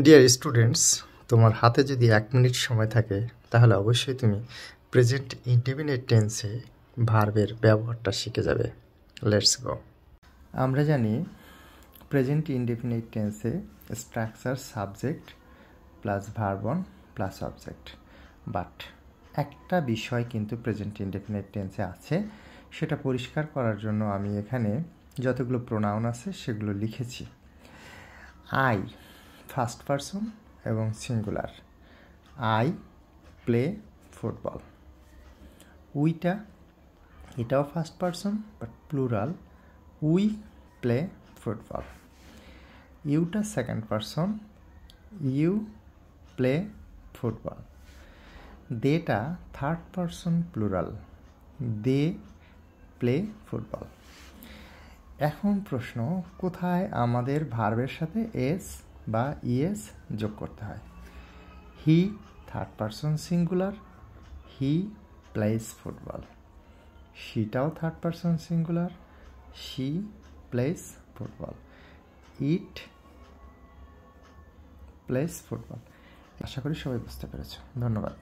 Dear students, তোমার হাতে যদি 1 মিনিট সময় থাকে তাহলে অবশ্যই তুমি প্রেজেন্ট ইনডেফিনিট টেন্সে ভার্বের ব্যবহারটা শিখে যাবে। Let's go. আমরা জানি প্রেজেন্ট ইনডেফিনিট টেন্সে structure subject plus verb on plus object, but একটা বিষয় কিন্তু প্রেজেন্ট ইনডেফিনিট টেন্সে আছে, সেটা পরিষ্কার করার জন্য আমি এখানে যতগুলো প্রোনাউন আছে সেগুলো লিখেছি। আই ফার্স্ট পারসন এবং সিঙ্গুলার। I play football. উইটা এটাও first person but plural, we play football. ইউটা second person, you play football. দেটা third person plural, they play football. এখন প্রশ্ন, কোথায় আমাদের ভার্বের সাথে এস বা ইএস যোগ করতে হয়? He third person singular, he plays football. শিটাও third person singular, she plays football. It plays football. আশা করি সবাই বুঝতে পেরেছ। ধন্যবাদ।